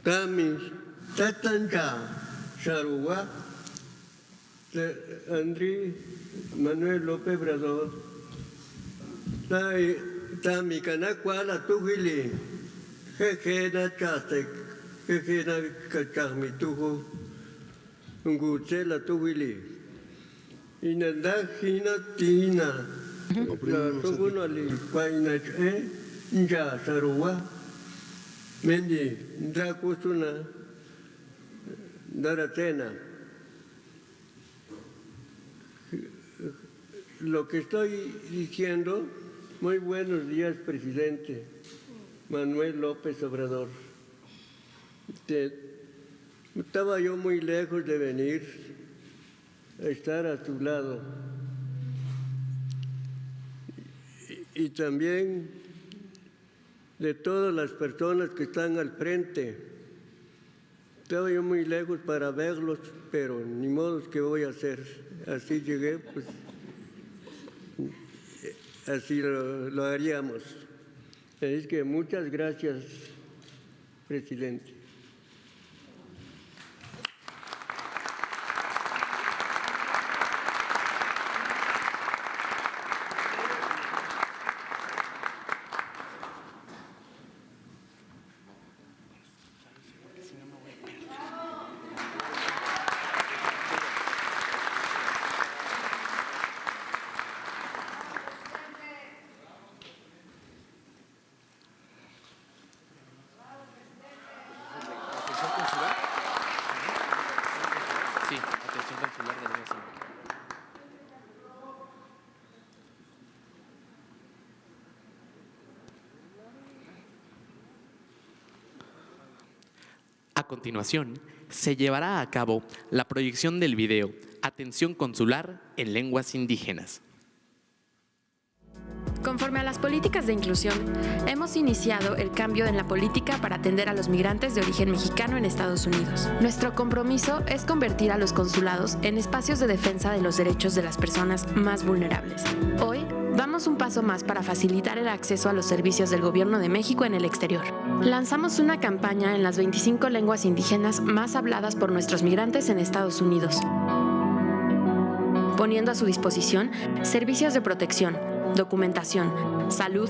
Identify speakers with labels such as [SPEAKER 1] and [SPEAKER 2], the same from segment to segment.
[SPEAKER 1] Tami Tatanja Charua, Andrés Manuel López Obrador, Tami Canacuala Tujili, Jejena Chastek, Jejena Cachagmitujo, Unguchela Tujili, Inandajina Tina, la Tubunali, Paina, Nja Charua, Mendi, Drakusuna, Daratena. Lo que estoy diciendo, muy buenos días, presidente Manuel López Obrador. Estaba yo muy lejos de venir a estar a tu lado. Y también de todas las personas que están al frente. Estaba yo muy lejos para verlos, pero ni modo que voy a hacer. Así llegué, pues así lo haríamos. Es que muchas gracias, presidente.
[SPEAKER 2] A continuación, se llevará a cabo la proyección del video Atención Consular en Lenguas Indígenas.
[SPEAKER 3] Conforme a las políticas de inclusión, hemos iniciado el cambio en la política para atender a los migrantes de origen mexicano en Estados Unidos. Nuestro compromiso es convertir a los consulados en espacios de defensa de los derechos de las personas más vulnerables. Hoy, damos un paso más para facilitar el acceso a los servicios del Gobierno de México en el exterior. Lanzamos una campaña en las 25 lenguas indígenas más habladas por nuestros migrantes en Estados Unidos, poniendo a su disposición servicios de protección, documentación, salud,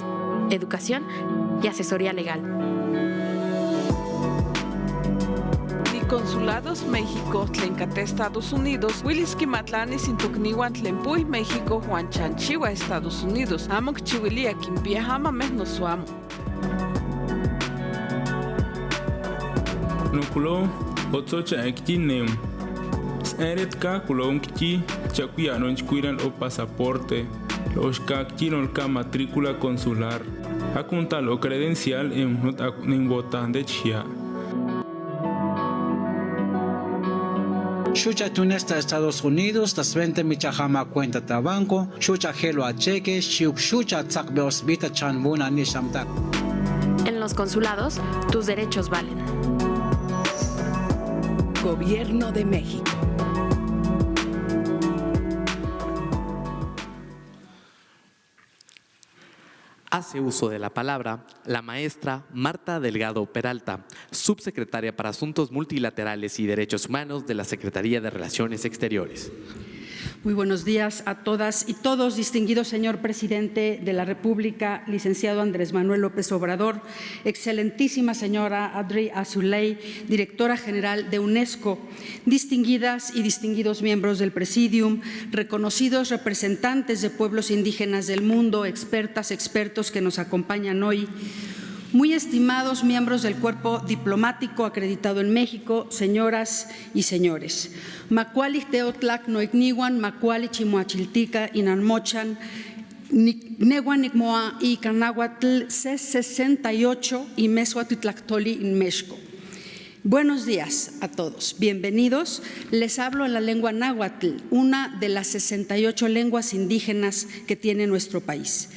[SPEAKER 3] educación y asesoría legal.
[SPEAKER 4] Consulados México, Tlencate Estados Unidos, Willis Kimatlani Sintukniwan Tlempuy México, Juan Chanchiwa Estados Unidos, Amok Chiwilia Kimpia Hama Mehnosuamo.
[SPEAKER 5] Nukulo, Otsocha Ekinem. Eret Kakulon Ki, Chakuyanon Chkuiran o pasaporte, los Kakchinon Ka matrícula consular, Akuntal o credencial en Botan de Chia.
[SPEAKER 6] Xucha tunesta Estados Unidos, das 20 michahama cuenta tabanco, Xucha gelo a cheque, Xucha tzakbeos vita chanbuna ni shamtak.
[SPEAKER 3] En los consulados, tus derechos valen.
[SPEAKER 7] Gobierno de México.
[SPEAKER 2] Hace uso de la palabra la maestra Marta Delgado Peralta, subsecretaria para Asuntos Multilaterales y Derechos Humanos de la Secretaría de Relaciones Exteriores.
[SPEAKER 8] Muy buenos días a todas y todos, distinguido señor presidente de la República, licenciado Andrés Manuel López Obrador, excelentísima señora Audrey Azoulay, directora general de UNESCO, distinguidas y distinguidos miembros del Presidium, reconocidos representantes de pueblos indígenas del mundo, expertas, expertos que nos acompañan hoy, muy estimados miembros del cuerpo diplomático acreditado en México, señoras y señores. Macuali teotlak noigniwan, macuali chimuachiltica inanmochan, neguanicmoa y canahuatl C68 y mesuatitlactoli in México. Buenos días a todos, bienvenidos. Les hablo en la lengua náhuatl, una de las 68 lenguas indígenas que tiene nuestro país.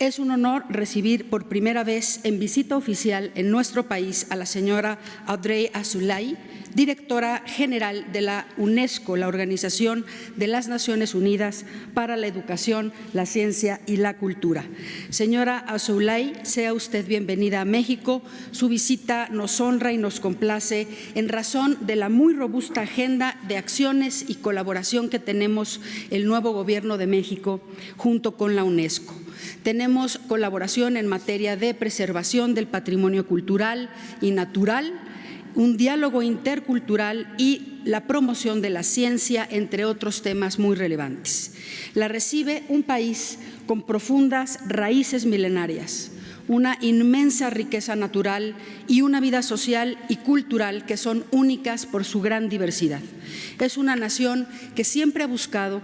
[SPEAKER 8] Es un honor recibir por primera vez en visita oficial en nuestro país a la señora Audrey Azoulay, directora general de la UNESCO, la Organización de las Naciones Unidas para la Educación, la Ciencia y la Cultura. Señora Azoulay, sea usted bienvenida a México. Su visita nos honra y nos complace en razón de la muy robusta agenda de acciones y colaboración que tenemos el nuevo Gobierno de México junto con la UNESCO. Tenemos colaboración en materia de preservación del patrimonio cultural y natural, un diálogo intercultural y la promoción de la ciencia, entre otros temas muy relevantes. La recibe un país con profundas raíces milenarias, una inmensa riqueza natural y una vida social y cultural que son únicas por su gran diversidad. Es una nación que siempre ha buscado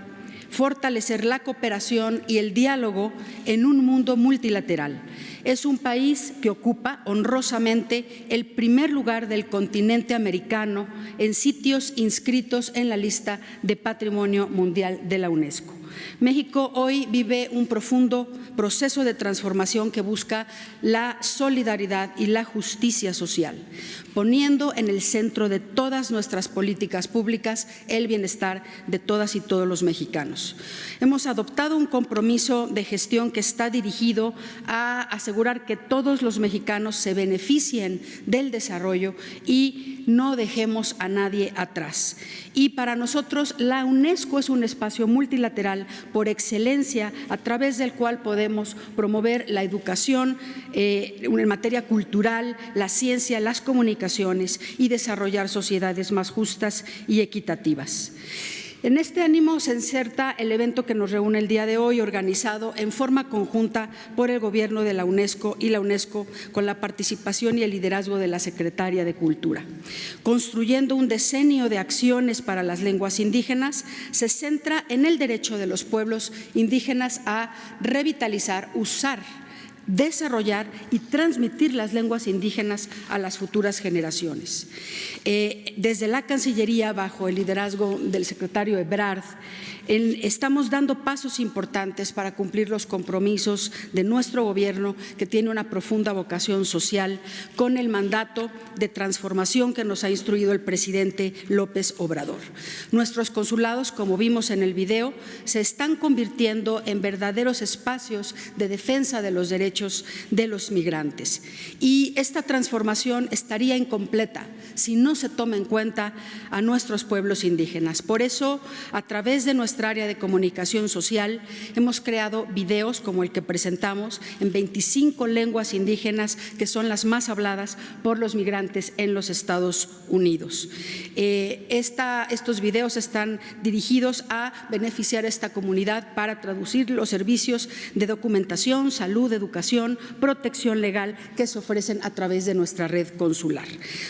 [SPEAKER 8] fortalecer la cooperación y el diálogo en un mundo multilateral. Es un país que ocupa honrosamente el primer lugar del continente americano en sitios inscritos en la lista de Patrimonio Mundial de la UNESCO. México hoy vive un profundo proceso de transformación que busca la solidaridad y la justicia social, poniendo en el centro de todas nuestras políticas públicas el bienestar de todas y todos los mexicanos. Hemos adoptado un compromiso de gestión que está dirigido a asegurar que todos los mexicanos se beneficien del desarrollo y no dejemos a nadie atrás. Y para nosotros la UNESCO es un espacio multilateral por excelencia a través del cual podemos promover la educación en materia cultural, la ciencia, las comunicaciones y desarrollar sociedades más justas y equitativas. En este ánimo se inserta el evento que nos reúne el día de hoy, organizado en forma conjunta por el Gobierno de la UNESCO y la UNESCO, con la participación y el liderazgo de la Secretaria de Cultura. Construyendo un decenio de acciones para las lenguas indígenas, se centra en el derecho de los pueblos indígenas a revitalizar, usar, desarrollar y transmitir las lenguas indígenas a las futuras generaciones. Desde la Cancillería, bajo el liderazgo del secretario Ebrard, estamos dando pasos importantes para cumplir los compromisos de nuestro Gobierno, que tiene una profunda vocación social, con el mandato de transformación que nos ha instruido el presidente López Obrador. Nuestros consulados, como vimos en el video, se están convirtiendo en verdaderos espacios de defensa de los derechos de los migrantes. Y esta transformación estaría incompleta si no se toma en cuenta a nuestros pueblos indígenas. Por eso, a través de nuestra área de comunicación social, hemos creado videos como el que presentamos en 25 lenguas indígenas que son las más habladas por los migrantes en los Estados Unidos. Estos videos están dirigidos a beneficiar a esta comunidad para traducir los servicios de documentación, salud, educación, protección legal que se ofrecen a través de nuestra red consular.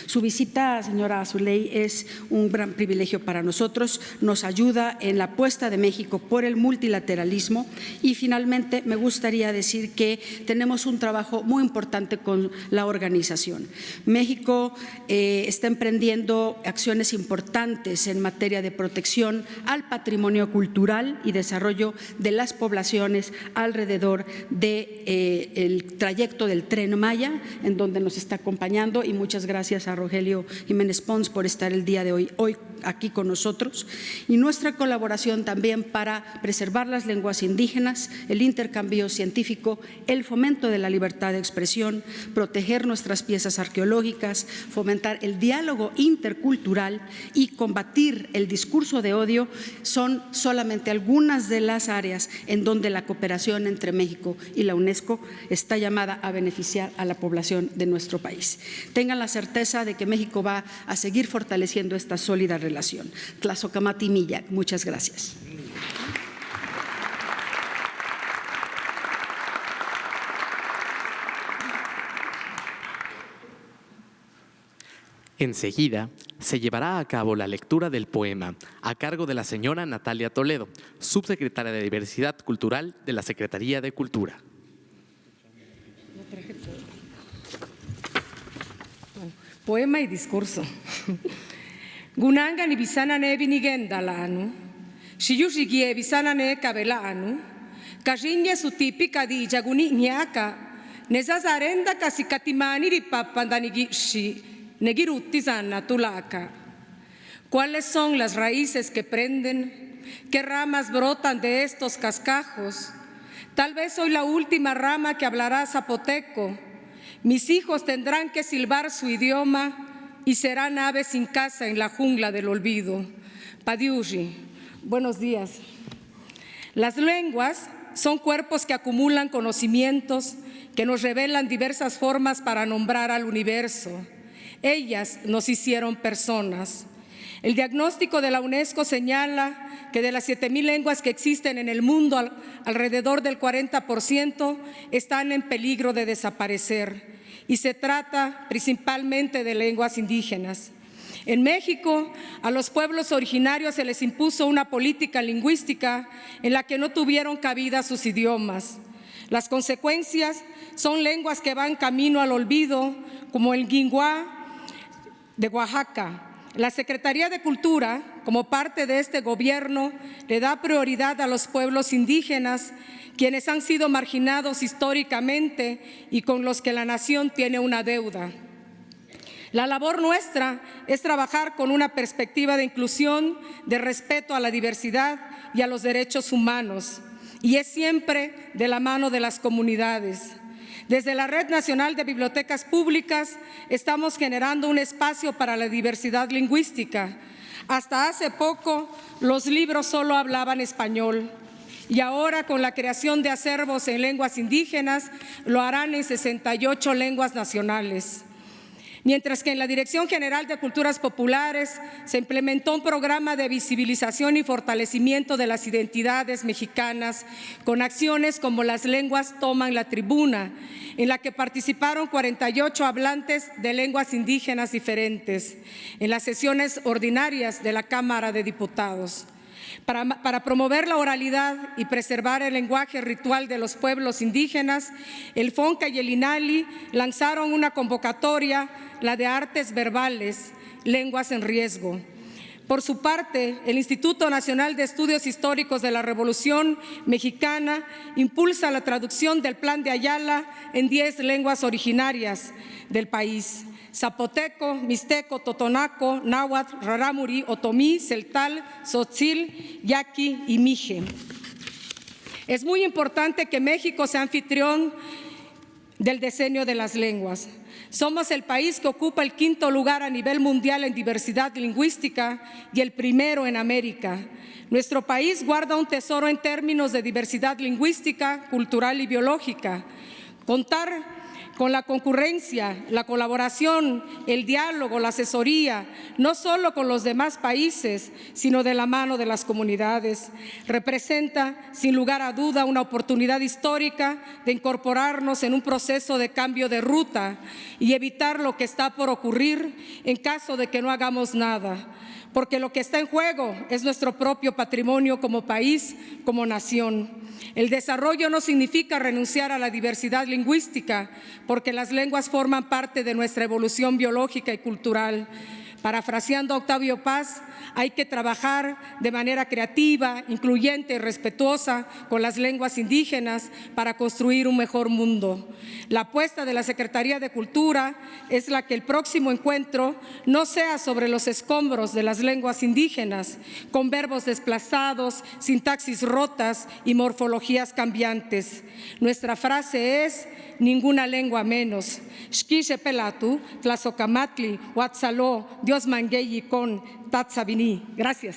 [SPEAKER 8] Su visita, señora Azoulay, es un gran privilegio para nosotros, nos ayuda en la puesta de México por el multilateralismo y finalmente me gustaría decir que tenemos un trabajo muy importante con la organización. México está emprendiendo acciones importantes en materia de protección al patrimonio cultural y desarrollo de las poblaciones alrededor del trayecto del Tren Maya, en donde nos está acompañando, y muchas gracias a Rogelio Jiménez Pons por estar el día de hoy aquí con nosotros, y nuestra colaboración también para preservar las lenguas indígenas, el intercambio científico, el fomento de la libertad de expresión, proteger nuestras piezas arqueológicas, fomentar el diálogo intercultural y combatir el discurso de odio son solamente algunas de las áreas en donde la cooperación entre México y la UNESCO está llamada a beneficiar a la población de nuestro país. Tengan la certeza de que México va a seguir fortaleciendo esta sólida relación. Tlazocamati Millac, muchas gracias.
[SPEAKER 2] Enseguida se llevará a cabo la lectura del poema a cargo de la señora Natalia Toledo, subsecretaria de Diversidad Cultural de la Secretaría de Cultura.
[SPEAKER 7] Poema y discurso. Gunanga ni bisana ne binigenda lanu. Shiyushigie bisana ne kabela anu. Kajiñe su típica di jaguni ñaka, nesas arenda casi katimani ri papandanigi negirutti zanna tulaka. ¿Cuáles son las raíces que prenden? ¿Qué ramas brotan de estos cascajos? Tal vez soy la última rama que hablará zapoteco. Mis hijos tendrán que silbar su idioma y serán aves sin casa en la jungla del olvido. Padiushi, buenos días. Las lenguas son cuerpos que acumulan conocimientos, que nos revelan diversas formas para nombrar al universo. Ellas nos hicieron personas. El diagnóstico de la UNESCO señala que de las 7,000 lenguas que existen en el mundo, alrededor del 40% están en peligro de desaparecer, y se trata principalmente de lenguas indígenas. En México, a los pueblos originarios se les impuso una política lingüística en la que no tuvieron cabida sus idiomas. Las consecuencias son lenguas que van camino al olvido, como el guinguá de Oaxaca. La Secretaría de Cultura, como parte de este gobierno, le da prioridad a los pueblos indígenas, quienes han sido marginados históricamente y con los que la nación tiene una deuda. La labor nuestra es trabajar con una perspectiva de inclusión, de respeto a la diversidad y a los derechos humanos, y es siempre de la mano de las comunidades. Desde la Red Nacional de Bibliotecas Públicas estamos generando un espacio para la diversidad lingüística. Hasta hace poco los libros solo hablaban español, y ahora con la creación de acervos en lenguas indígenas lo harán en 68 lenguas nacionales. Mientras que en la Dirección General de Culturas Populares se implementó un programa de visibilización y fortalecimiento de las identidades mexicanas con acciones como Las lenguas toman la tribuna, en la que participaron 48 hablantes de lenguas indígenas diferentes en las sesiones ordinarias de la Cámara de Diputados. Para promover la oralidad y preservar el lenguaje ritual de los pueblos indígenas, el FONCA y el INALI lanzaron una convocatoria, la de Artes Verbales, Lenguas en Riesgo. Por su parte, el Instituto Nacional de Estudios Históricos de la Revolución Mexicana impulsa la traducción del Plan de Ayala en 10 lenguas originarias del país: zapoteco, mixteco, totonaco, náhuatl, rarámuri, otomí, celtal, tzotzil, yaqui y mije. Es muy importante que México sea anfitrión del Decenio de las Lenguas. Somos el país que ocupa el 5º lugar a nivel mundial en diversidad lingüística y el primero en América. Nuestro país guarda un tesoro en términos de diversidad lingüística, cultural y biológica. Contar con la concurrencia, la colaboración, el diálogo, la asesoría, no solo con los demás países, sino de la mano de las comunidades, representa, sin lugar a duda, una oportunidad histórica de incorporarnos en un proceso de cambio de ruta y evitar lo que está por ocurrir en caso de que no hagamos nada. Porque lo que está en juego es nuestro propio patrimonio como país, como nación. El desarrollo no significa renunciar a la diversidad lingüística, porque las lenguas forman parte de nuestra evolución biológica y cultural. Parafraseando a Octavio Paz, hay que trabajar de manera creativa, incluyente y respetuosa con las lenguas indígenas para construir un mejor mundo. La apuesta de la Secretaría de Cultura es la que el próximo encuentro no sea sobre los escombros de las lenguas indígenas, con verbos desplazados, sintaxis rotas y morfologías cambiantes. Nuestra frase es: ninguna lengua menos. Xquixe pelatu, tlazocamatli, huatzaló, Dios mangueyi con tatzabini. Gracias.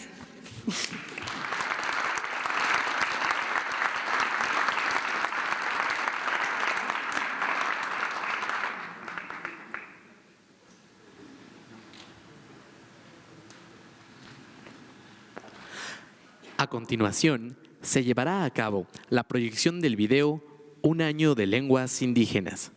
[SPEAKER 2] A continuación, se llevará a cabo la proyección del video Un año de lenguas indígenas.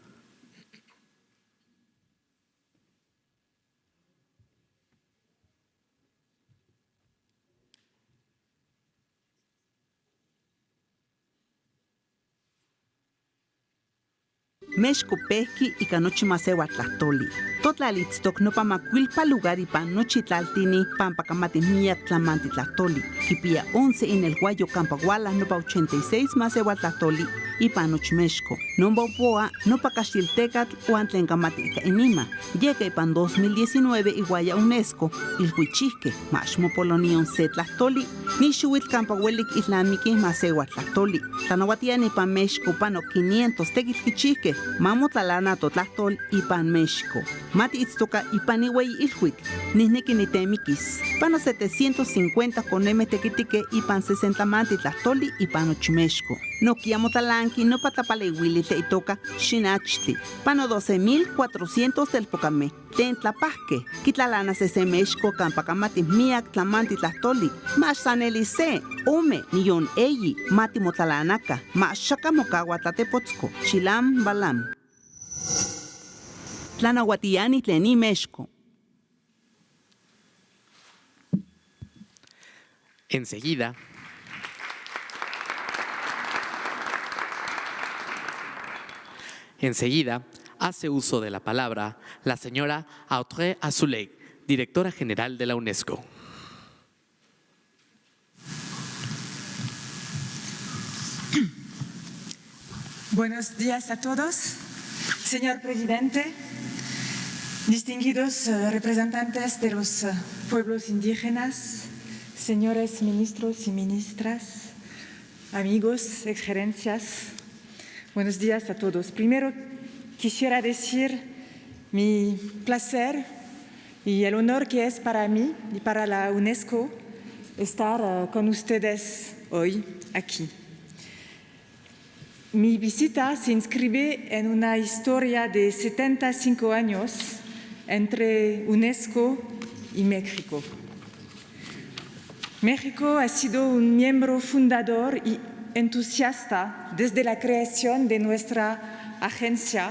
[SPEAKER 9] México Pesqui y Canochi Masewa Tlahtoli. Totlalitztok no pamacuilpa lugar y pan nochi tlaltini pampacamati miak tlamanti Tlahtoli. Kipia 11 en el Guayo Campaguala no pa 86 Masewa Tlahtoli y pan nochi México. No poa no pa Caxiltecatl o antlencamati inima. Llega y pan 2019 y Guaya UNESCO il Huichisque Mashmo Polonion se Tlahtoli ni Shuit Campahuelik Islamiki Masewa Tlahtoli. Tanahuatiani pan México pano 500 tequilquichique Mamo Talana Totlahtol y pan México. Mati itztoka y paniwei ilhuik, nisneki ni temikis. Pano 750 con tequitique y pan 60 manti tlahtoli y pan ochimexco. No kiamo talanki, no patapalewili te itoka shinachti. Pano 12,400 del pocame. Ten tlapasque, kitlalana sesemexco campacamati miak tlamanti tlahtoli. Mas sanelice, ome, niyon eyi, mati motalanaka, mas shakamokawa tlatepotzco, chilam balam. Tlanahuatiani tleni México.
[SPEAKER 2] Enseguida, hace uso de la palabra la señora Audrey Azoulay, directora general de la UNESCO.
[SPEAKER 10] Buenos días a todos, señor presidente, distinguidos representantes de los pueblos indígenas, señores ministros y ministras, amigos, excelencias, buenos días a todos. Primero quisiera decir mi placer y el honor que es para mí y para la UNESCO estar con ustedes hoy aquí. Mi visita se inscribe en una historia de 75 años entre UNESCO y México. México ha sido un miembro fundador y entusiasta desde la creación de nuestra agencia,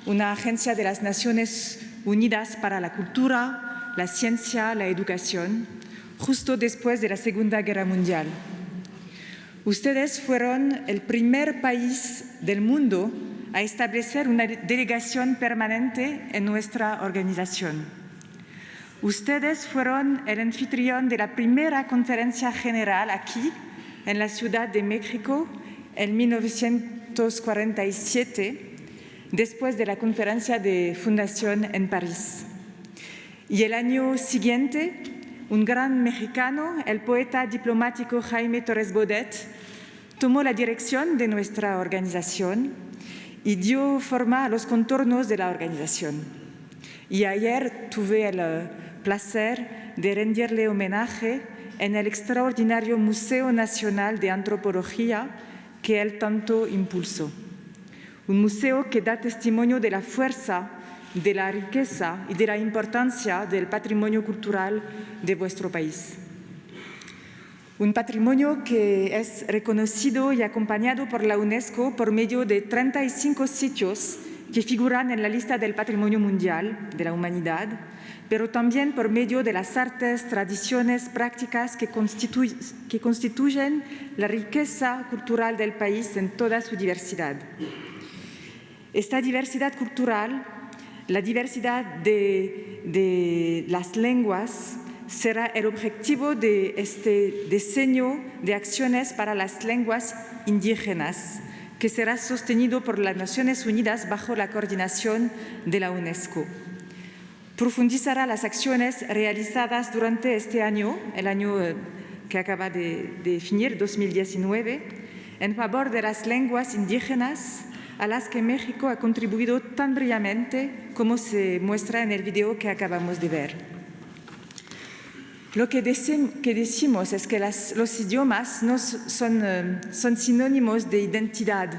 [SPEAKER 10] una agencia de las Naciones Unidas para la Cultura, la Ciencia, la Educación, justo después de la Segunda Guerra Mundial. Ustedes fueron el primer país del mundo a establecer una delegación permanente en nuestra organización. Ustedes fueron el anfitrión de la primera conferencia general aquí, en la Ciudad de México, en 1947, después de la conferencia de fundación en París. Y el año siguiente, un gran mexicano, el poeta diplomático Jaime Torres Bodet, tomó la dirección de nuestra organización y dio forma a los contornos de la organización. Y ayer tuve el placer de rendirle homenaje en el extraordinario Museo Nacional de Antropología que él tanto impulsó. Un museo que da testimonio de la fuerza, de la riqueza y de la importancia del patrimonio cultural de vuestro país. Un patrimonio que es reconocido y acompañado por la UNESCO por medio de 35 sitios que figuran en la lista del Patrimonio Mundial de la Humanidad, pero también por medio de las artes, tradiciones, prácticas que constituyen la riqueza cultural del país en toda su diversidad. Esta diversidad cultural, la diversidad de las lenguas, será el objetivo de este diseño de acciones para las lenguas indígenas, que será sostenido por las Naciones Unidas bajo la coordinación de la UNESCO. Profundizará las acciones realizadas durante este año, el año que acaba de finir, 2019, en favor de las lenguas indígenas a las que México ha contribuido tan brillantemente como se muestra en el video que acabamos de ver. Lo que decimos es que los idiomas no son sinónimos de identidad,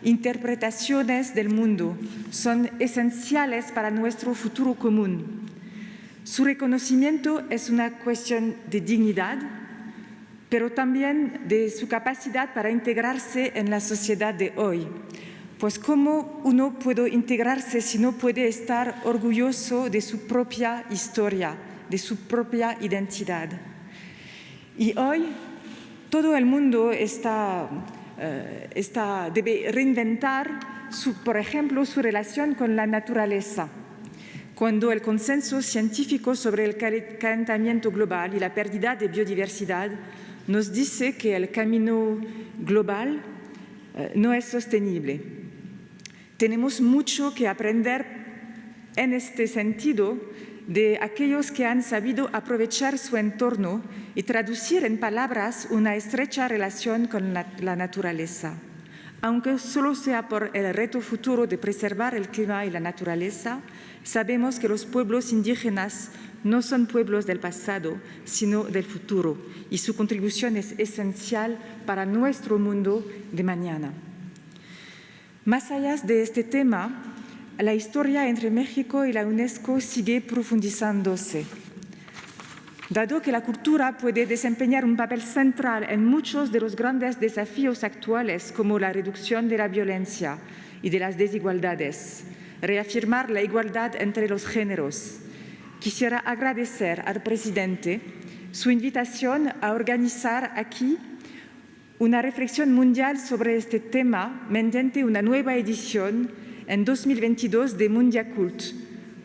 [SPEAKER 10] interpretaciones del mundo, son esenciales para nuestro futuro común. Su reconocimiento es una cuestión de dignidad, pero también de su capacidad para integrarse en la sociedad de hoy. Pues ¿cómo uno puede integrarse si no puede estar orgulloso de su propia historia, de su propia identidad? Y hoy todo el mundo debe reinventar por ejemplo, su relación con la naturaleza, cuando el consenso científico sobre el calentamiento global y la pérdida de biodiversidad nos dice que el camino global no es sostenible. Tenemos mucho que aprender en este sentido de aquellos que han sabido aprovechar su entorno y traducir en palabras una estrecha relación con la naturaleza. Aunque solo sea por el reto futuro de preservar el clima y la naturaleza, sabemos que los pueblos indígenas no son pueblos del pasado, sino del futuro, y su contribución es esencial para nuestro mundo de mañana. Más allá de este tema, la historia entre México y la UNESCO sigue profundizándose. Dado que la cultura puede desempeñar un papel central en muchos de los grandes desafíos actuales, como la reducción de la violencia y de las desigualdades, reafirmar la igualdad entre los géneros, quisiera agradecer al presidente su invitación a organizar aquí una reflexión mundial sobre este tema mediante una nueva edición en 2022 de Mundiacult,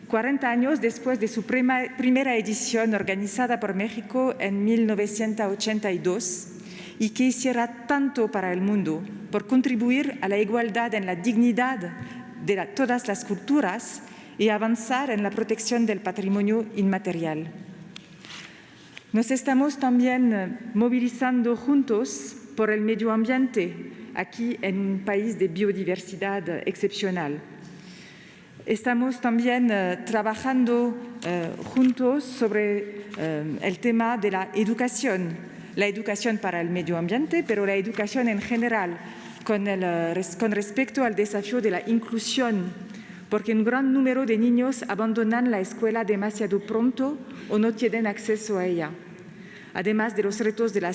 [SPEAKER 10] 40 años después de su primera edición organizada por México en 1982 y que hiciera tanto para el mundo por contribuir a la igualdad en la dignidad de todas las culturas y avanzar en la protección del patrimonio inmaterial. Nos estamos también movilizando juntos por el medio ambiente, aquí en un país de biodiversidad excepcional. Estamos también trabajando juntos sobre el tema de la educación para el medio ambiente, pero la educación en general, con respecto al desafío de la inclusión, porque un gran número de niños abandonan la escuela demasiado pronto o no tienen acceso a ella. Además de los retos de la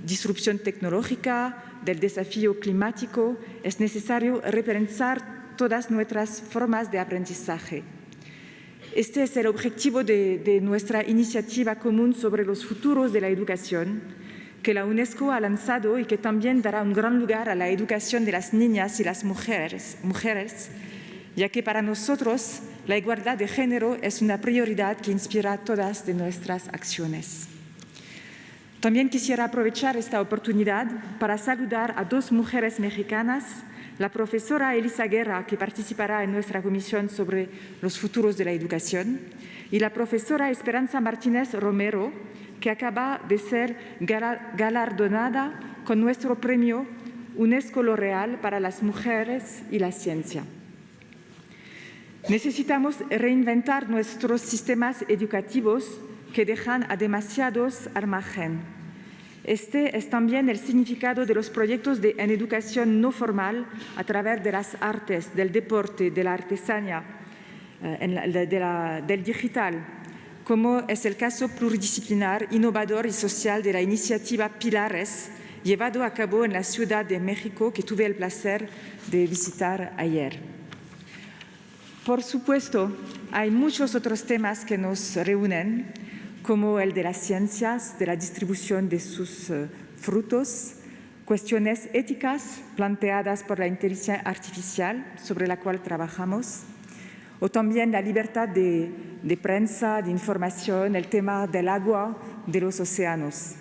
[SPEAKER 10] disrupción tecnológica, del desafío climático, es necesario repensar todas nuestras formas de aprendizaje. Este es el objetivo de nuestra iniciativa común sobre los futuros de la educación, que la UNESCO ha lanzado y que también dará un gran lugar a la educación de las niñas y las mujeres, ya que para nosotros la igualdad de género es una prioridad que inspira todas de nuestras acciones. También quisiera aprovechar esta oportunidad para saludar a dos mujeres mexicanas, la profesora Elisa Guerra, que participará en nuestra comisión sobre los futuros de la educación, y la profesora Esperanza Martínez Romero, que acaba de ser galardonada con nuestro premio UNESCO L'Oréal para las mujeres y la ciencia. Necesitamos reinventar nuestros sistemas educativos que dejan a demasiados al margen. Este es también el significado de los proyectos en educación no formal a través de las artes, del deporte, de la artesanía, del digital, como es el caso pluridisciplinar, innovador y social de la iniciativa Pilares, llevado a cabo en la Ciudad de México, que tuve el placer de visitar ayer. Por supuesto, hay muchos otros temas que nos reúnen, como el de las ciencias, de la distribución de sus frutos, cuestiones éticas planteadas por la inteligencia artificial sobre la cual trabajamos, o también la libertad de prensa, de información, el tema del agua, de los océanos.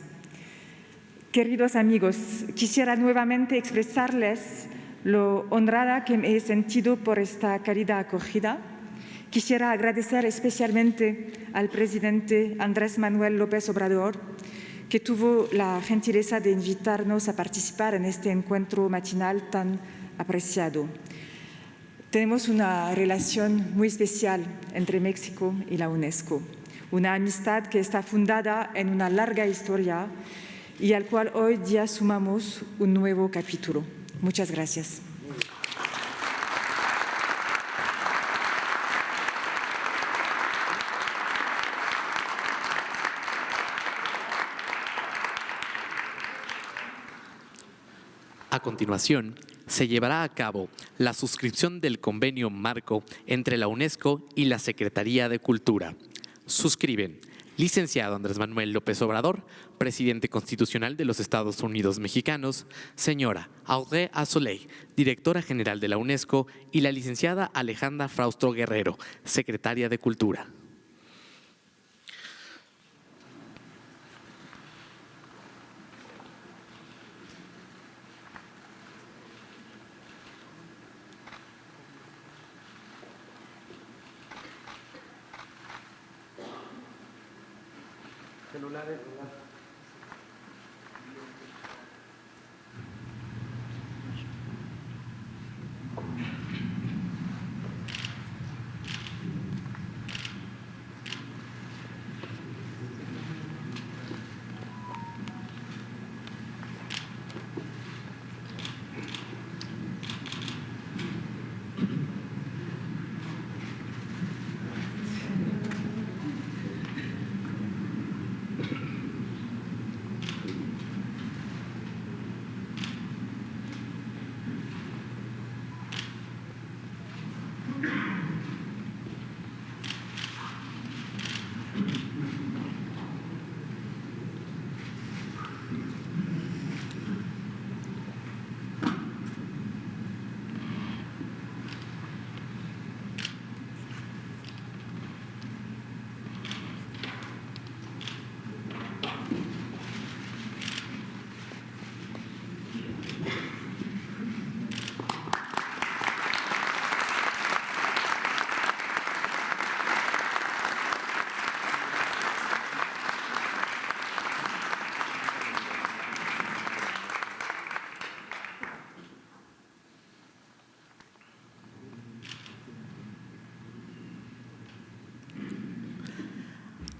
[SPEAKER 10] Queridos amigos, quisiera nuevamente expresarles lo honrada que me he sentido por esta cálida acogida. Quisiera agradecer especialmente al presidente Andrés Manuel López Obrador, que tuvo la gentileza de invitarnos a participar en este encuentro matinal tan apreciado. Tenemos una relación muy especial entre México y la UNESCO, una amistad que está fundada en una larga historia y al cual hoy día sumamos un nuevo capítulo. Muchas gracias.
[SPEAKER 2] A continuación, se llevará a cabo la suscripción del convenio marco entre la UNESCO y la Secretaría de Cultura. Suscriben licenciado Andrés Manuel López Obrador, presidente constitucional de los Estados Unidos mexicanos, señora Audrey Azoulay, directora general de la UNESCO, y la licenciada Alejandra Fraustro Guerrero, secretaria de Cultura.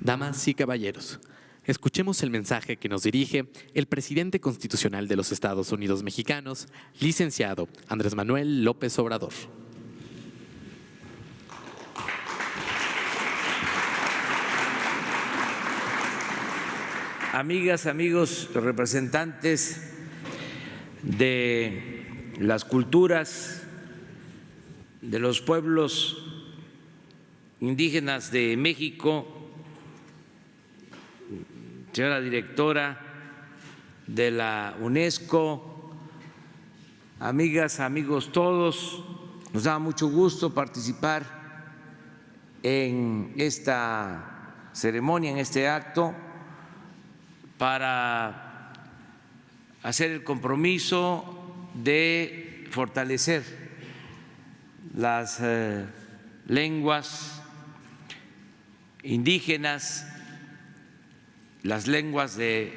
[SPEAKER 2] Damas y caballeros, escuchemos el mensaje que nos dirige el presidente constitucional de los Estados Unidos mexicanos, licenciado Andrés Manuel López Obrador.
[SPEAKER 11] Amigas, amigos, representantes de las culturas, de los pueblos indígenas de México, señora directora de la UNESCO, amigas, amigos todos, nos da mucho gusto participar en esta ceremonia, en este acto, para hacer el compromiso de fortalecer las lenguas indígenas, las lenguas de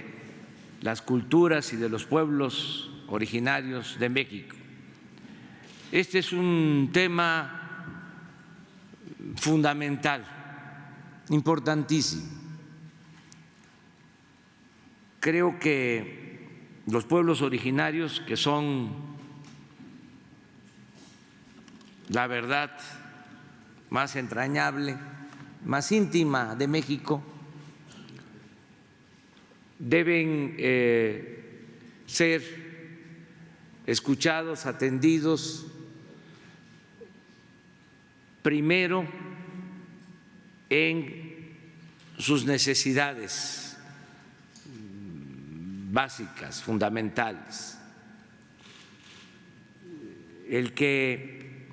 [SPEAKER 11] las culturas y de los pueblos originarios de México. Este es un tema fundamental, importantísimo. Creo que los pueblos originarios, que son la verdad más entrañable, más íntima de México, deben ser escuchados, atendidos primero en sus necesidades básicas, fundamentales. El que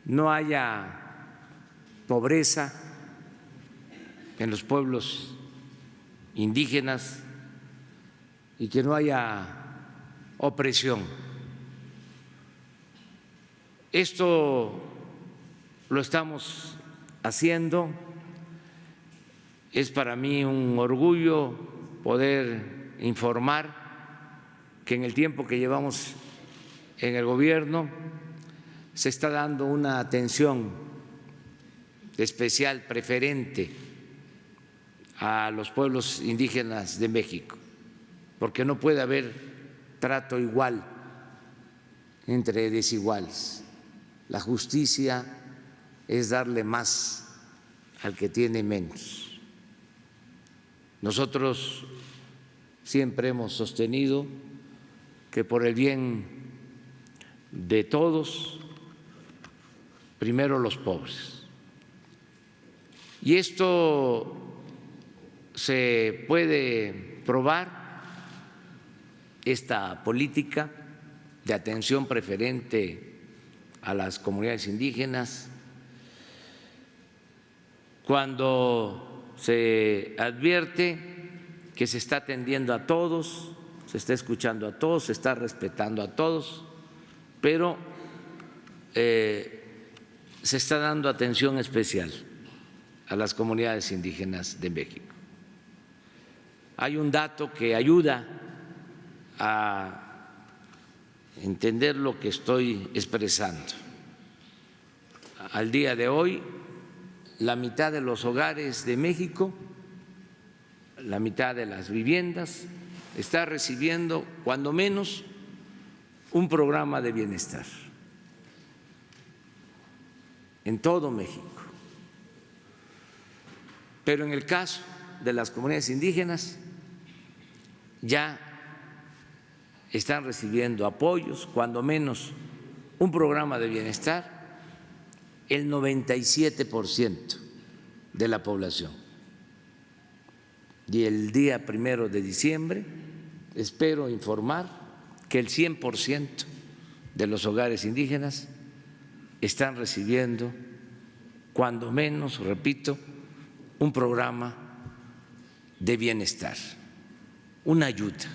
[SPEAKER 11] no haya pobreza en los pueblos indígenas y que no haya opresión. Esto lo estamos haciendo. Es para mí un orgullo poder informar que en el tiempo que llevamos en el gobierno se está dando una atención especial, preferente a los pueblos indígenas de México, porque no puede haber trato igual entre desiguales. La justicia es darle más al que tiene menos. Nosotros siempre hemos sostenido que por el bien de todos, primero los pobres. Y esto se puede probar esta política de atención preferente a las comunidades indígenas cuando se advierte que se está atendiendo a todos, se está escuchando a todos, se está respetando a todos, pero se está dando atención especial a las comunidades indígenas de México. Hay un dato que ayuda a entender lo que estoy expresando. Al día de hoy, la mitad de los hogares de México, la mitad de las viviendas, está recibiendo cuando menos un programa de bienestar en todo México. Pero en el caso de las comunidades indígenas ya están recibiendo apoyos, cuando menos un programa de bienestar, el 97% de la población. Y el día 1 de diciembre espero informar que el 100% de los hogares indígenas están recibiendo, cuando menos, repito, un programa de bienestar, una ayuda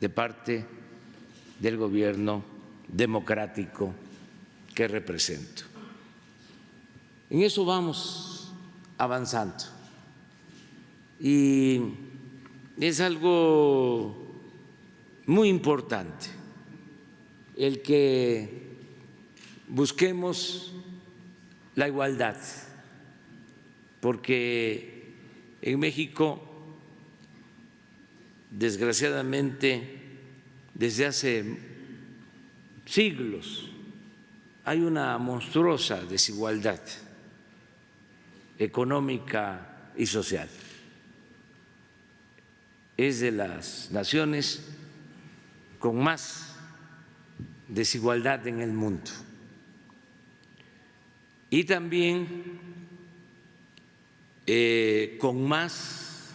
[SPEAKER 11] de parte del gobierno democrático que represento. En eso vamos avanzando y es algo muy importante el que busquemos la igualdad, porque en México, desgraciadamente, desde hace siglos hay una monstruosa desigualdad económica y social. Es de las naciones con más desigualdad en el mundo. Y también con más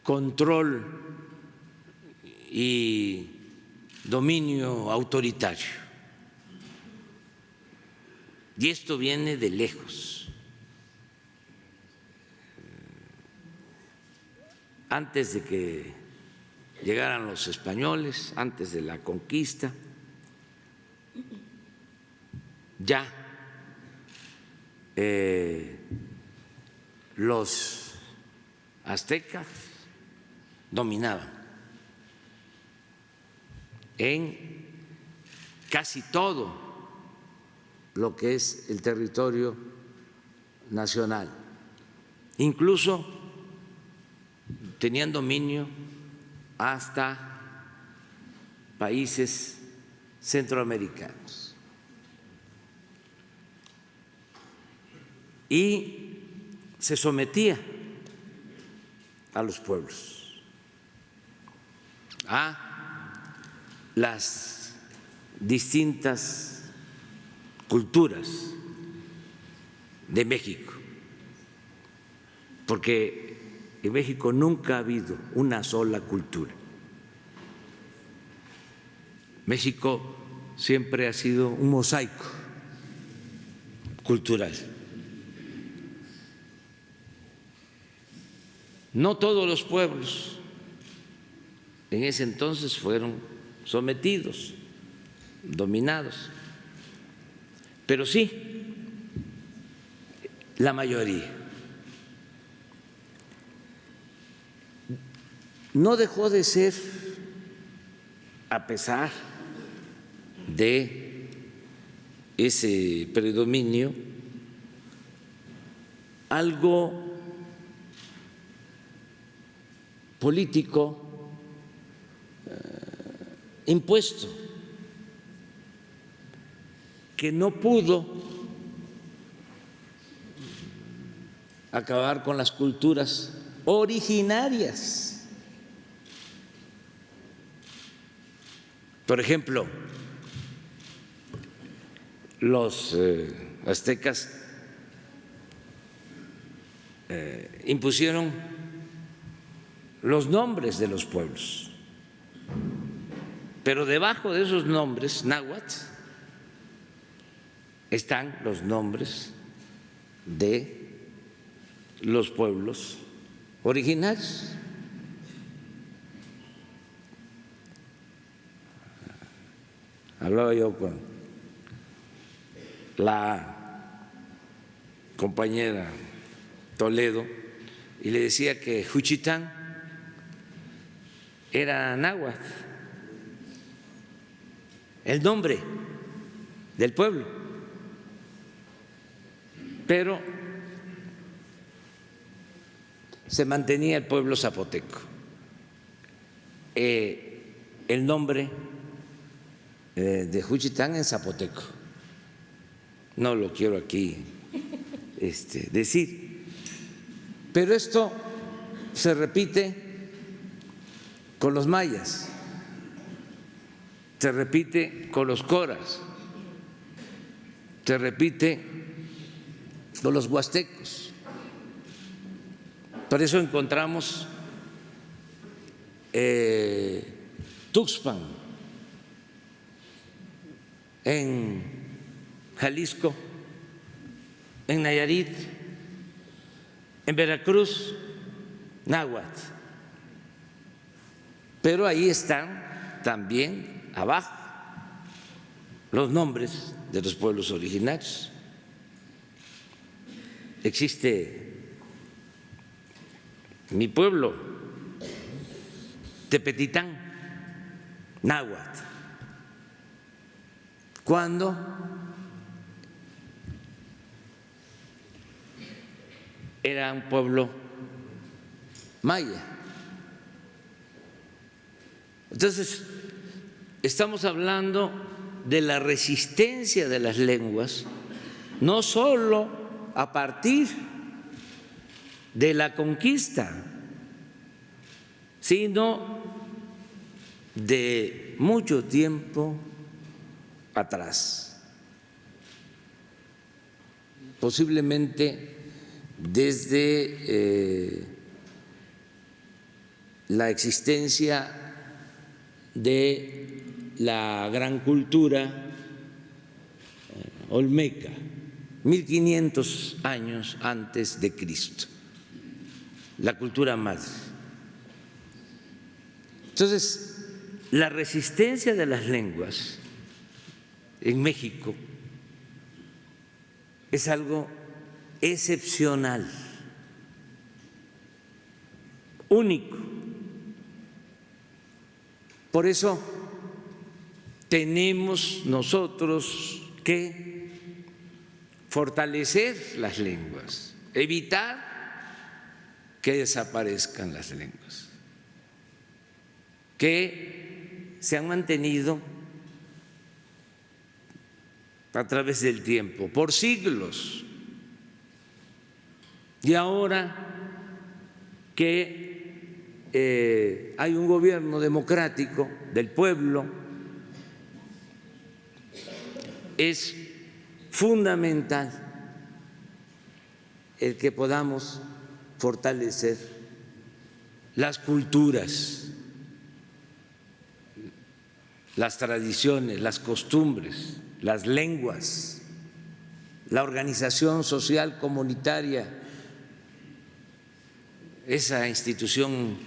[SPEAKER 11] control y dominio autoritario. Y esto viene de lejos. Antes de que llegaran los españoles, antes de la conquista, ya los aztecas dominaban en casi todo lo que es el territorio nacional. Incluso tenían dominio hasta países centroamericanos. Y se sometía a los pueblos, a las distintas culturas de México, porque en México nunca ha habido una sola cultura. México siempre ha sido un mosaico cultural. No todos los pueblos en ese entonces fueron sometidos, dominados, pero sí la mayoría. No dejó de ser, a pesar de ese predominio, algo político impuesto que no pudo acabar con las culturas originarias. Por ejemplo, los aztecas impusieron los nombres de los pueblos, pero debajo de esos nombres náhuatl están los nombres de los pueblos originarios. Hablaba yo con la compañera Toledo y le decía que Juchitán era náhuatl, el nombre del pueblo, pero se mantenía el pueblo zapoteco. El nombre de Juchitán en zapoteco, no lo quiero aquí decir, pero esto se repite con los mayas, se repite con los coras, se repite con los huastecos. Por eso encontramos Tuxpan en Jalisco, en Nayarit, en Veracruz, náhuatl. Pero ahí están también abajo los nombres de los pueblos originarios. Existe mi pueblo, Tepetitán, náhuatl. ¿Cuándo? Era un pueblo maya. Entonces, estamos hablando de la resistencia de las lenguas, no solo a partir de la conquista, sino de mucho tiempo atrás, posiblemente desde la existencia de la gran cultura olmeca, 1500 años antes de Cristo, la cultura madre. Entonces, la resistencia de las lenguas en México es algo excepcional, único. Por eso tenemos nosotros que fortalecer las lenguas, evitar que desaparezcan las lenguas, que se han mantenido a través del tiempo, por siglos. Y ahora que hay un gobierno democrático del pueblo, es fundamental el que podamos fortalecer las culturas, las tradiciones, las costumbres, las lenguas, la organización social comunitaria, esa institución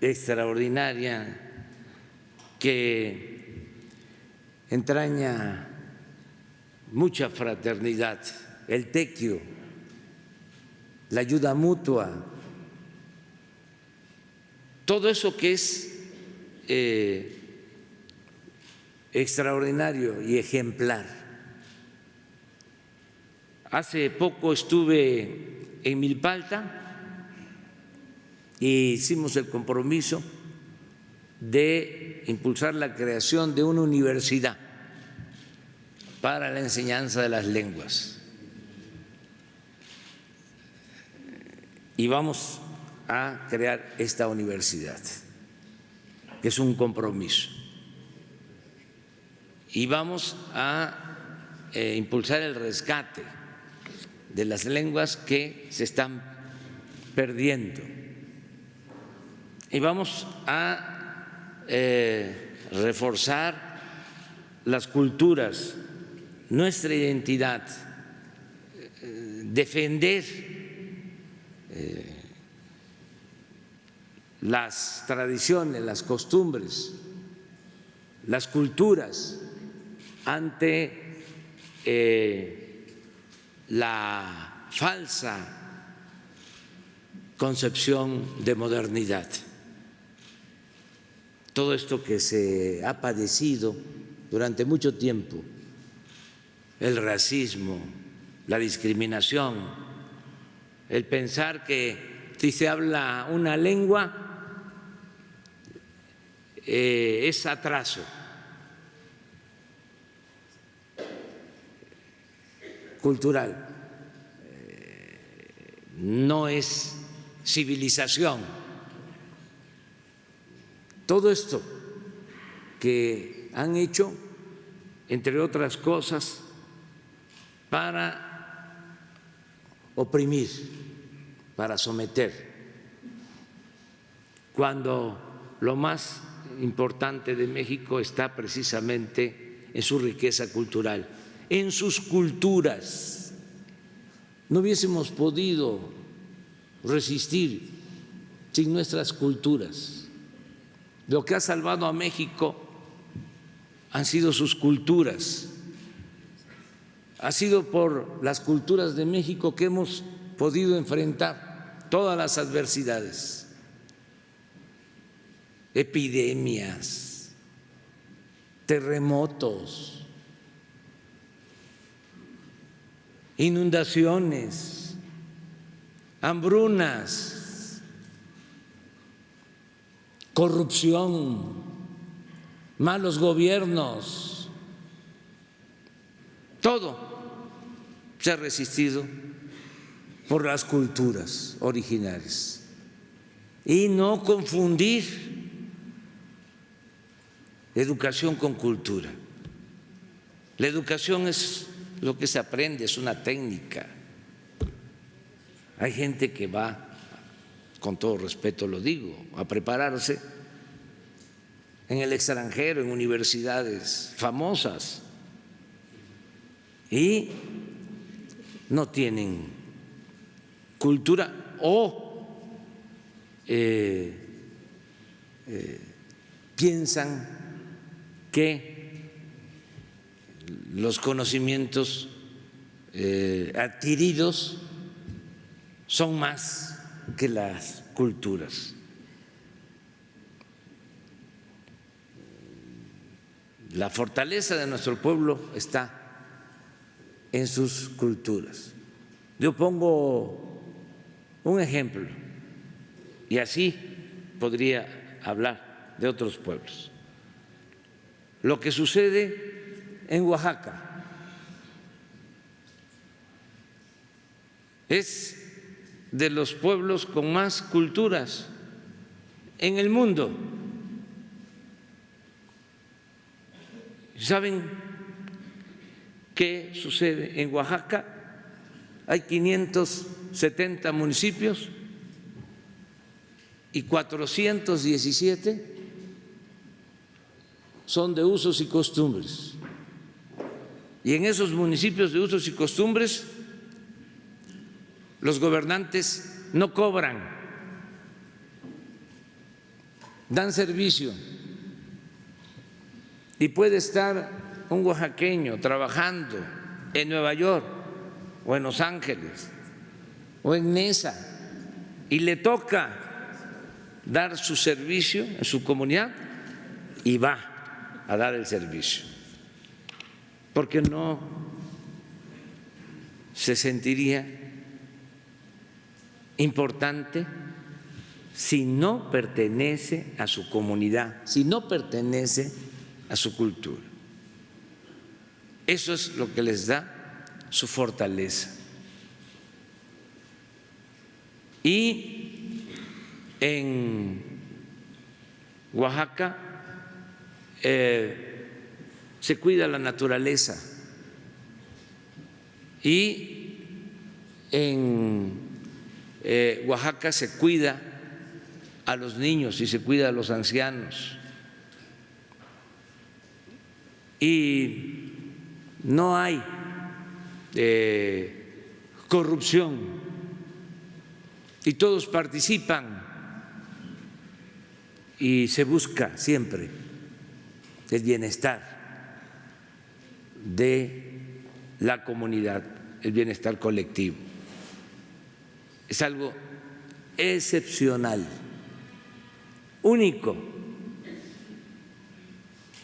[SPEAKER 11] extraordinaria que entraña mucha fraternidad, el tequio, la ayuda mutua, todo eso que es extraordinario y ejemplar. Hace poco estuve en Milpalta y hicimos el compromiso de impulsar la creación de una universidad para la enseñanza de las lenguas. Y vamos a crear esta universidad, que es un compromiso. Y vamos a impulsar el rescate de las lenguas que se están perdiendo. Y vamos a reforzar las culturas, nuestra identidad, defender las tradiciones, las costumbres, las culturas ante la falsa concepción de modernidad. Todo esto que se ha padecido durante mucho tiempo, el racismo, la discriminación, el pensar que si se habla una lengua es atraso. Cultural, no es civilización. Todo esto que han hecho, entre otras cosas, para oprimir, para someter, cuando lo más importante de México está precisamente en su riqueza cultural, en sus culturas. No hubiésemos podido resistir sin nuestras culturas. Lo que ha salvado a México han sido sus culturas. Ha sido por las culturas de México que hemos podido enfrentar todas las adversidades, epidemias, terremotos, inundaciones, hambrunas, corrupción, malos gobiernos, todo se ha resistido por las culturas originarias. Y no confundir educación con cultura. La educación es lo que se aprende, es una técnica. Hay gente que va, con todo respeto lo digo, a prepararse en el extranjero, en universidades famosas, y no tienen cultura o piensan que los conocimientos adquiridos son más que las culturas. La fortaleza de nuestro pueblo está en sus culturas. Yo pongo un ejemplo y así podría hablar de otros pueblos. Lo que sucede en Oaxaca es de los pueblos con más culturas en el mundo. ¿Saben qué sucede en Oaxaca? Hay 570 municipios y 417 son de usos y costumbres. Y en esos municipios de usos y costumbres los gobernantes no cobran, dan servicio. Y puede estar un oaxaqueño trabajando en Nueva York o en Los Ángeles o en Nesa y le toca dar su servicio en su comunidad y va a dar el servicio, porque no se sentiría importante si no pertenece a su comunidad, si no pertenece a su cultura. Eso es lo que les da su fortaleza. Y en Oaxaca se cuida la naturaleza y En Oaxaca se cuida a los niños y se cuida a los ancianos. Y no hay corrupción y todos participan y se busca siempre el bienestar de la comunidad, el bienestar colectivo. Es algo excepcional, único,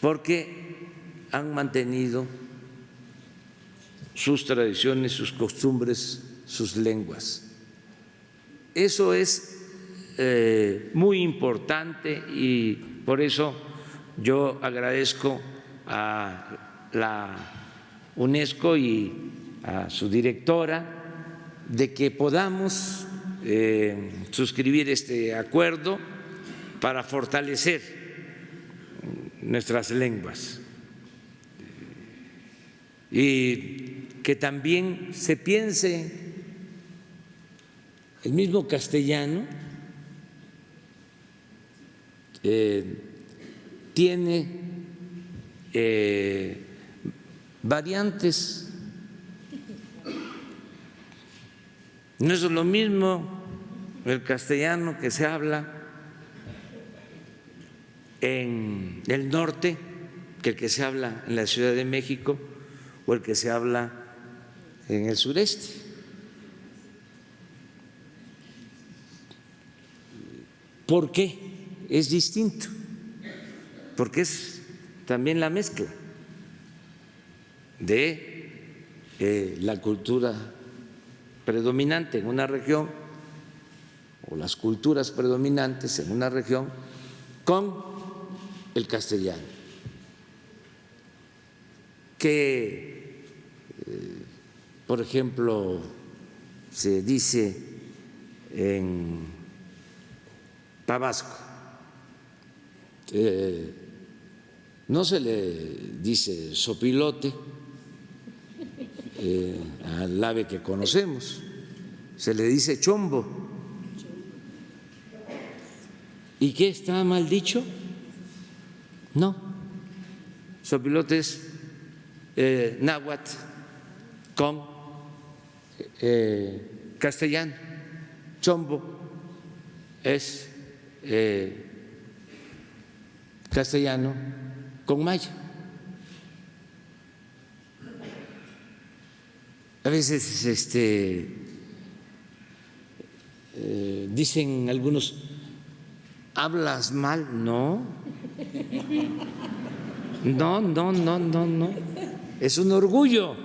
[SPEAKER 11] porque han mantenido sus tradiciones, sus costumbres, sus lenguas. Eso es muy importante y por eso yo agradezco a la UNESCO y a su directora de que podamos suscribir este acuerdo para fortalecer nuestras lenguas y que también se piense el mismo castellano tiene variantes. No es lo mismo el castellano que se habla en el norte que el que se habla en la Ciudad de México o el que se habla en el sureste. ¿Por qué es distinto? Porque es también la mezcla de la cultura predominante en una región o las culturas predominantes en una región con el castellano, que por ejemplo se dice en Tabasco, no se le dice sopilote al ave que conocemos, se le dice chombo. ¿Y qué está mal dicho? No, sopilote es náhuatl con castellano, chombo es castellano con maya. A veces dicen algunos, ¿hablas mal? No, no. Es un orgullo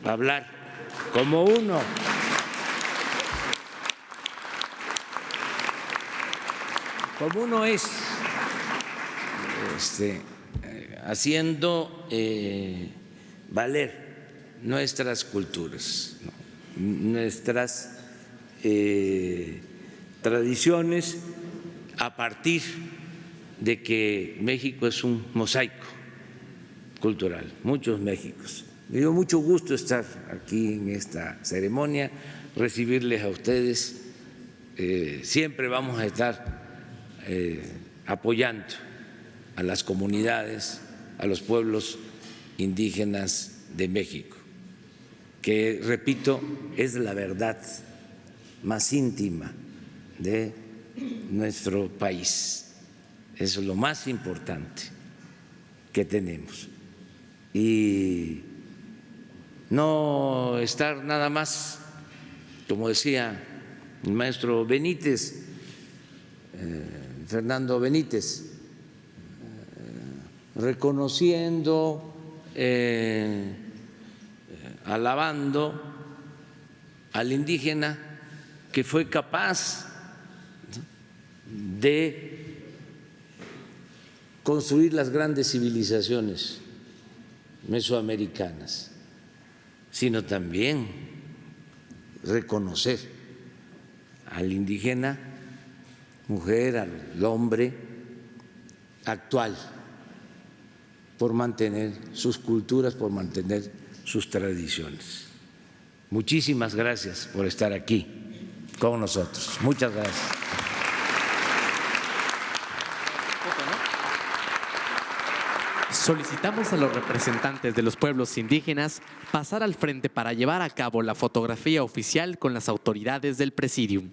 [SPEAKER 11] hablar como uno. Como uno es, haciendo valer nuestras culturas, nuestras tradiciones, a partir de que México es un mosaico cultural, muchos Méxicos. Me dio mucho gusto estar aquí en esta ceremonia, recibirles a ustedes. Siempre vamos a estar apoyando a las comunidades, a los pueblos indígenas de México, que, repito, es la verdad más íntima de nuestro país. Eso es lo más importante que tenemos. Y no estar nada más, como decía el maestro Benítez, Fernando Benítez, reconociendo, alabando al indígena que fue capaz de construir las grandes civilizaciones mesoamericanas, sino también reconocer al indígena, mujer, al hombre actual, por mantener sus culturas, por mantener sus tradiciones. muchísimas gracias por estar aquí con nosotros. Muchas gracias.
[SPEAKER 2] Solicitamos a los representantes de los pueblos indígenas pasar al frente para llevar a cabo la fotografía oficial con las autoridades del Presidium.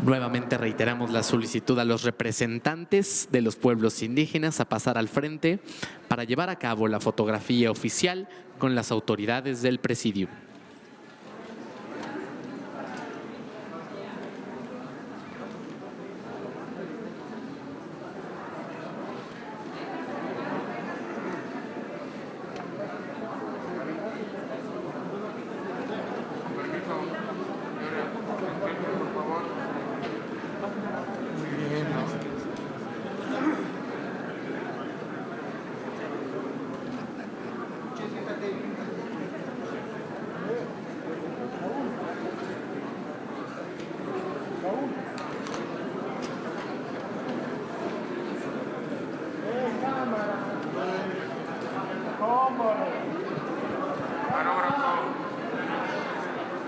[SPEAKER 2] Nuevamente reiteramos la solicitud a los representantes de los pueblos indígenas a pasar al frente para llevar a cabo la fotografía oficial con las autoridades del Presidium.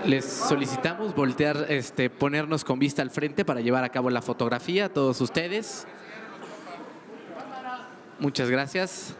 [SPEAKER 2] Les solicitamos voltear, ponernos con vista al frente para llevar a cabo la fotografía a todos ustedes. Muchas gracias.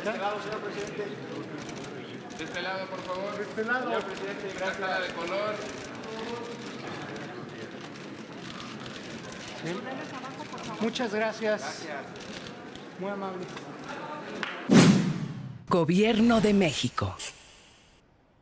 [SPEAKER 12] De este lado, señor presidente. De este lado, por favor. De este lado. Señor presidente, gracias. Sala de color.
[SPEAKER 13] Muchas gracias. Gracias.
[SPEAKER 12] Muy amable.
[SPEAKER 14] Gobierno de México.